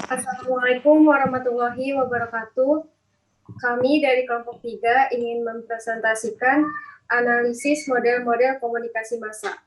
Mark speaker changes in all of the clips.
Speaker 1: Assalamualaikum warahmatullahi wabarakatuh. Kami dari kelompok 3 ingin mempresentasikan analisis model-model komunikasi massa.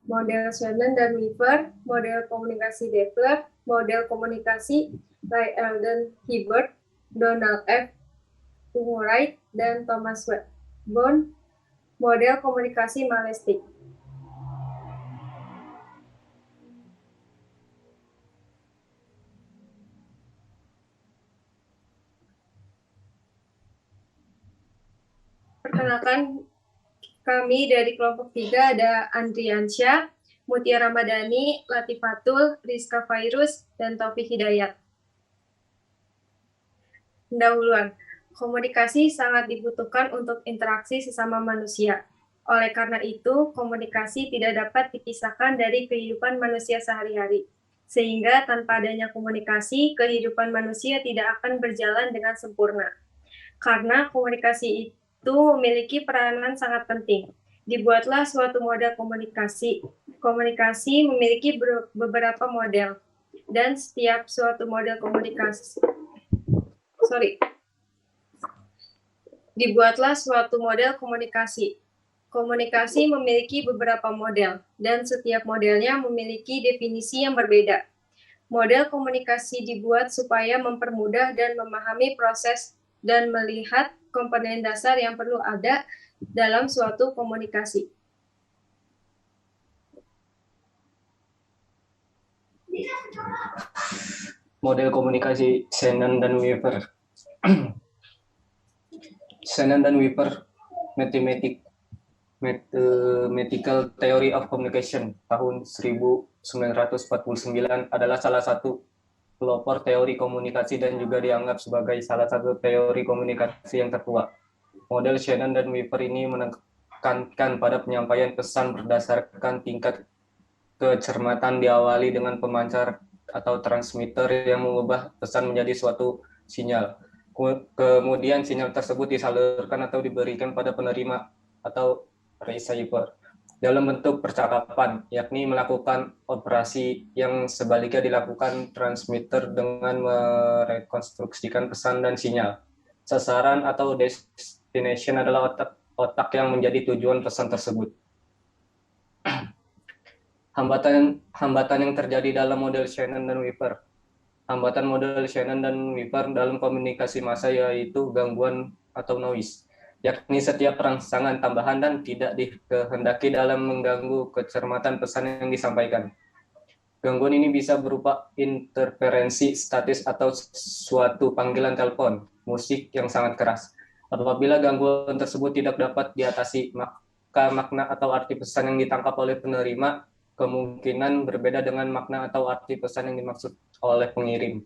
Speaker 1: Model Shannon dan Weaver, model komunikasi Deffler, model komunikasi by Eldon Hibbert, Donald F. Wright, dan Thomas Bond, model komunikasi Malestik. Perkenalkan, kami dari kelompok 3 ada Andriansyah, Mutia Ramadhani, Latifatul, Rizka Fairuz, dan Taufik Hidayat. Pendahuluan, komunikasi sangat dibutuhkan untuk interaksi sesama manusia. Oleh karena itu, komunikasi tidak dapat dipisahkan dari kehidupan manusia sehari-hari. Sehingga tanpa adanya komunikasi, kehidupan manusia tidak akan berjalan dengan sempurna. Karena komunikasi itu memiliki peranan sangat penting. Dibuatlah suatu model komunikasi. Komunikasi memiliki beberapa model, dan setiap suatu model komunikasi dibuatlah suatu model komunikasi. Komunikasi memiliki beberapa model, dan setiap modelnya memiliki definisi yang berbeda. Model komunikasi dibuat supaya mempermudah dan memahami proses dan melihat komponen dasar yang perlu ada dalam suatu komunikasi.
Speaker 2: Model komunikasi Shannon dan Weaver. Shannon dan Weaver, Mathematical Theory of Communication tahun 1949 adalah salah satu pelopor teori komunikasi dan juga dianggap sebagai salah satu teori komunikasi yang tertua. Model Shannon dan Weaver ini menekankan pada penyampaian pesan berdasarkan tingkat kecermatan, diawali dengan pemancar atau transmitter yang mengubah pesan menjadi suatu sinyal. Kemudian sinyal tersebut disalurkan atau diberikan pada penerima atau receiver dalam bentuk percakapan, yakni melakukan operasi yang sebaliknya dilakukan transmitter dengan merekonstruksikan pesan dan sinyal. Sasaran atau destination adalah otak yang menjadi tujuan pesan tersebut. Hambatan yang terjadi dalam model Shannon dan Weaver. Hambatan model Shannon dan Weaver dalam komunikasi massa yaitu gangguan atau noise, yakni setiap rangsangan tambahan dan tidak dikehendaki dalam mengganggu kecermatan pesan yang disampaikan. Gangguan ini bisa berupa interferensi statis atau suatu panggilan telepon, musik yang sangat keras. Apabila gangguan tersebut tidak dapat diatasi, maka makna atau arti pesan yang ditangkap oleh penerima kemungkinan berbeda dengan makna atau arti pesan yang dimaksud oleh pengirim.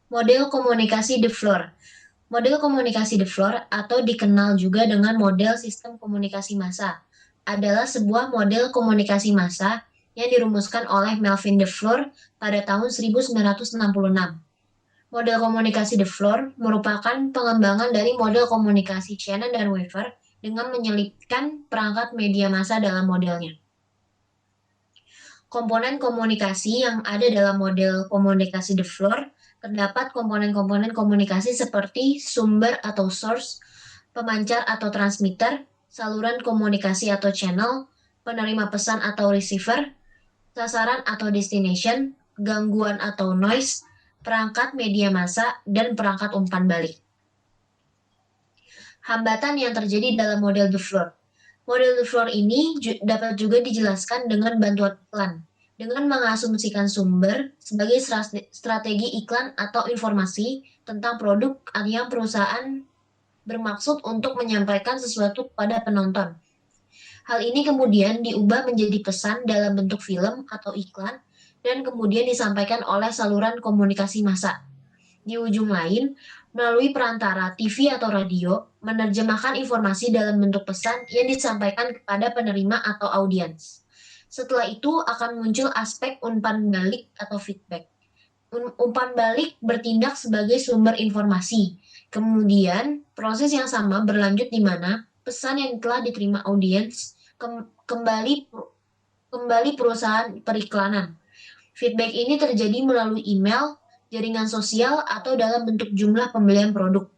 Speaker 3: Model komunikasi Deffler. Model komunikasi Deffler atau dikenal juga dengan model sistem komunikasi massa adalah sebuah model komunikasi massa yang dirumuskan oleh Melvin Deffler pada tahun 1966. Model komunikasi Deffler merupakan pengembangan dari model komunikasi Shannon dan Weaver dengan menyelipkan perangkat media massa dalam modelnya. Komponen komunikasi yang ada dalam model komunikasi Deffler terdapat komponen-komponen komunikasi seperti sumber atau source, pemancar atau transmitter, saluran komunikasi atau channel, penerima pesan atau receiver, sasaran atau destination, gangguan atau noise, perangkat media massa, dan perangkat umpan balik. Hambatan yang terjadi dalam model Deffler. Model Deffler ini dapat juga dijelaskan dengan bantuan iklan, dengan mengasumsikan sumber sebagai strategi iklan atau informasi tentang produk yang perusahaan bermaksud untuk menyampaikan sesuatu kepada penonton. Hal ini kemudian diubah menjadi pesan dalam bentuk film atau iklan dan kemudian disampaikan oleh saluran komunikasi massa. Di ujung lain, melalui perantara TV atau radio, menerjemahkan informasi dalam bentuk pesan yang disampaikan kepada penerima atau audiens. Setelah itu akan muncul aspek umpan balik atau feedback. Umpan balik bertindak sebagai sumber informasi. Kemudian Proses yang sama berlanjut di mana pesan yang telah diterima audiens kembali perusahaan periklanan. Feedback ini terjadi melalui email, jaringan sosial, atau dalam bentuk jumlah pembelian produk.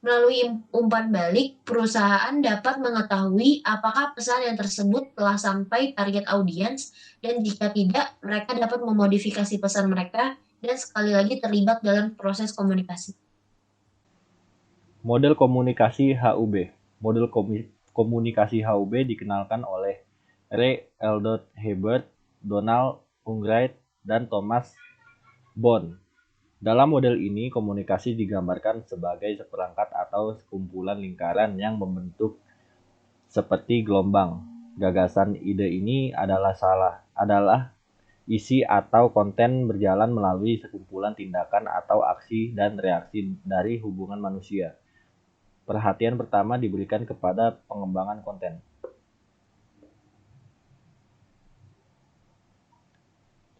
Speaker 3: Melalui umpan balik, perusahaan dapat mengetahui apakah pesan yang tersebut telah sampai target audiens, dan jika tidak, mereka dapat memodifikasi pesan mereka dan sekali lagi terlibat dalam proses komunikasi.
Speaker 4: Model komunikasi HUB. Model komunikasi HUB dikenalkan oleh Ray L. Hebert, Donald Ungerleider, dan Thomas Bond. Dalam model ini, komunikasi digambarkan sebagai seperangkat atau sekumpulan lingkaran yang membentuk seperti gelombang. Gagasan ide ini adalah isi atau konten berjalan melalui sekumpulan tindakan atau aksi dan reaksi dari hubungan manusia. Perhatian pertama diberikan kepada pengembangan konten.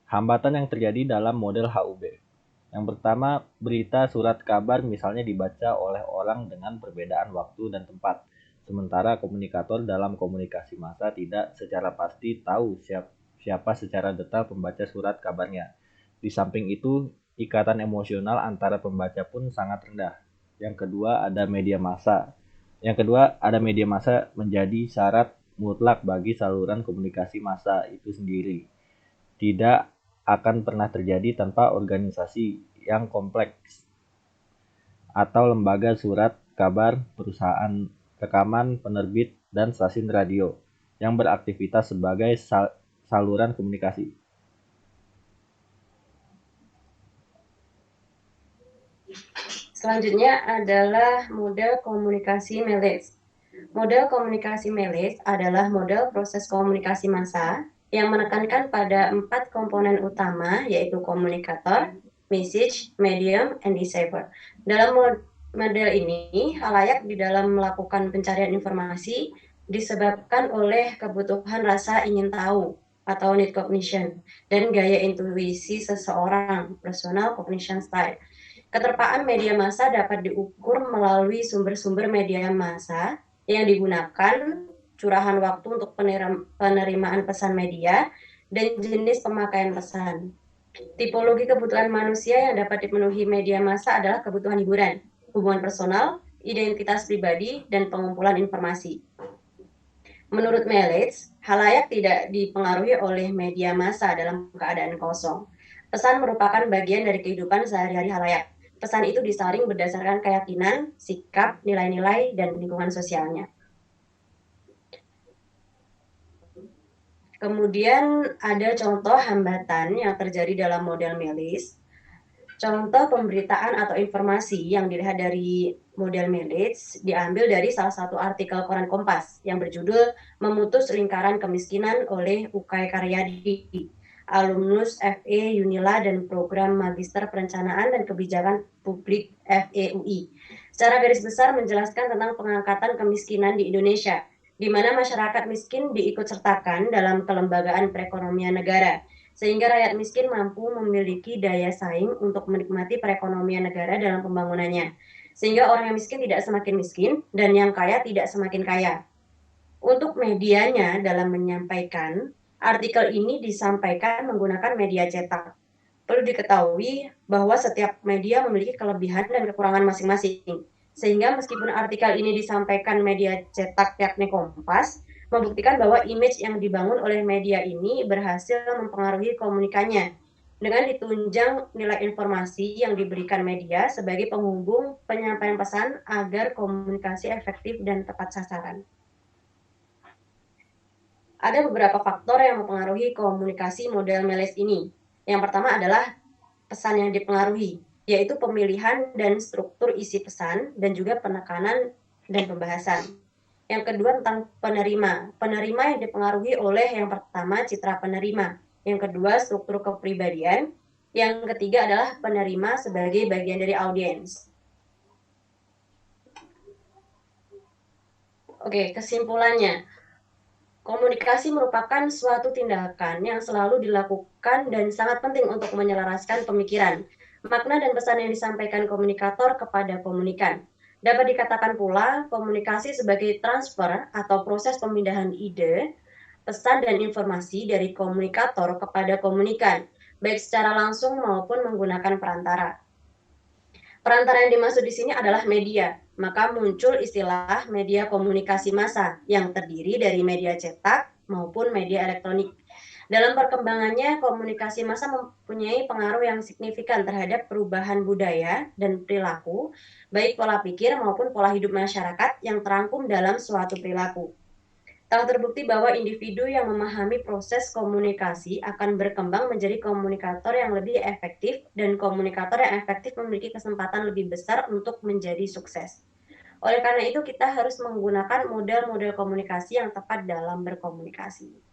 Speaker 4: Hambatan yang terjadi dalam model HUB. Yang pertama, berita surat kabar misalnya dibaca oleh orang dengan perbedaan waktu dan tempat, sementara komunikator dalam komunikasi massa tidak secara pasti tahu siapa secara detail pembaca surat kabarnya. Di samping itu, ikatan emosional antara pembaca pun sangat rendah. Yang kedua, ada media massa. Menjadi syarat mutlak bagi saluran komunikasi massa itu sendiri. Tidak akan pernah terjadi tanpa organisasi yang kompleks atau lembaga surat kabar, perusahaan rekaman, penerbit, dan stasiun radio yang beraktivitas sebagai saluran komunikasi.
Speaker 5: Selanjutnya adalah model komunikasi Meles. Model komunikasi Meles adalah model proses komunikasi massa yang menekankan pada 4 komponen utama, yaitu komunikator, message, medium, and decipher. Dalam model ini, khalayak di dalam melakukan pencarian informasi disebabkan oleh kebutuhan rasa ingin tahu atau need cognition dan gaya intuisi seseorang, personal cognition style. Keterpaan media massa dapat diukur melalui sumber-sumber media massa yang digunakan, curahan waktu untuk penerimaan pesan media, dan jenis pemakaian pesan. Tipologi kebutuhan manusia yang dapat dipenuhi media massa adalah kebutuhan hiburan, hubungan personal, identitas pribadi, dan pengumpulan informasi. Menurut Meles, khalayak tidak dipengaruhi oleh media massa dalam keadaan kosong. Pesan merupakan bagian dari kehidupan sehari-hari khalayak. Pesan itu disaring berdasarkan keyakinan, sikap, nilai-nilai, dan lingkungan sosialnya. Kemudian ada contoh hambatan yang terjadi dalam model Meles. Contoh pemberitaan atau informasi yang dilihat dari model Meles diambil dari salah satu artikel koran Kompas yang berjudul Memutus Lingkaran Kemiskinan oleh Ukay Karyadi, alumnus FE Unila dan Program Magister Perencanaan dan Kebijakan Publik FEUI. Secara garis besar menjelaskan tentang pengangkatan kemiskinan di Indonesia, di mana masyarakat miskin diikutsertakan dalam kelembagaan perekonomian negara, sehingga rakyat miskin mampu memiliki daya saing untuk menikmati perekonomian negara dalam pembangunannya, sehingga orang yang miskin tidak semakin miskin dan yang kaya tidak semakin kaya. Untuk medianya dalam menyampaikan, artikel ini disampaikan menggunakan media cetak. Perlu diketahui bahwa setiap media memiliki kelebihan dan kekurangan masing-masing, sehingga meskipun artikel ini disampaikan media cetak yakni Kompas, membuktikan bahwa image yang dibangun oleh media ini berhasil mempengaruhi komunikannya dengan ditunjang nilai informasi yang diberikan media sebagai penghubung penyampaian pesan agar komunikasi efektif dan tepat sasaran. Ada beberapa faktor yang mempengaruhi komunikasi model Meles ini. Yang pertama adalah pesan yang dipengaruhi, yaitu pemilihan dan struktur isi pesan dan juga penekanan dan pembahasan. Yang kedua tentang penerima. Penerima yang dipengaruhi oleh yang pertama citra penerima, yang kedua struktur kepribadian, yang ketiga adalah penerima sebagai bagian dari audiens. Oke, kesimpulannya. Komunikasi merupakan suatu tindakan yang selalu dilakukan dan sangat penting untuk menyelaraskan pemikiran, makna dan pesan yang disampaikan komunikator kepada komunikan. Dapat dikatakan pula komunikasi sebagai transfer atau proses pemindahan ide, pesan dan informasi dari komunikator kepada komunikan, baik secara langsung maupun menggunakan perantara. Perantara yang dimaksud di sini adalah media, maka muncul istilah media komunikasi massa yang terdiri dari media cetak maupun media elektronik. Dalam perkembangannya, komunikasi massa mempunyai pengaruh yang signifikan terhadap perubahan budaya dan perilaku, baik pola pikir maupun pola hidup masyarakat yang terangkum dalam suatu perilaku. Telah terbukti bahwa individu yang memahami proses komunikasi akan berkembang menjadi komunikator yang lebih efektif, dan komunikator yang efektif memiliki kesempatan lebih besar untuk menjadi sukses. Oleh karena itu, kita harus menggunakan model-model komunikasi yang tepat dalam berkomunikasi.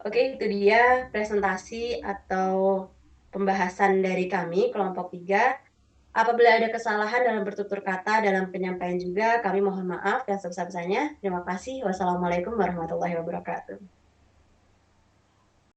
Speaker 5: Oke, itu dia presentasi atau pembahasan dari kami, kelompok 3. Apabila ada kesalahan dalam bertutur kata, dalam penyampaian juga, kami mohon maaf dan sebesar-besarnya. Terima kasih. Wassalamualaikum warahmatullahi wabarakatuh.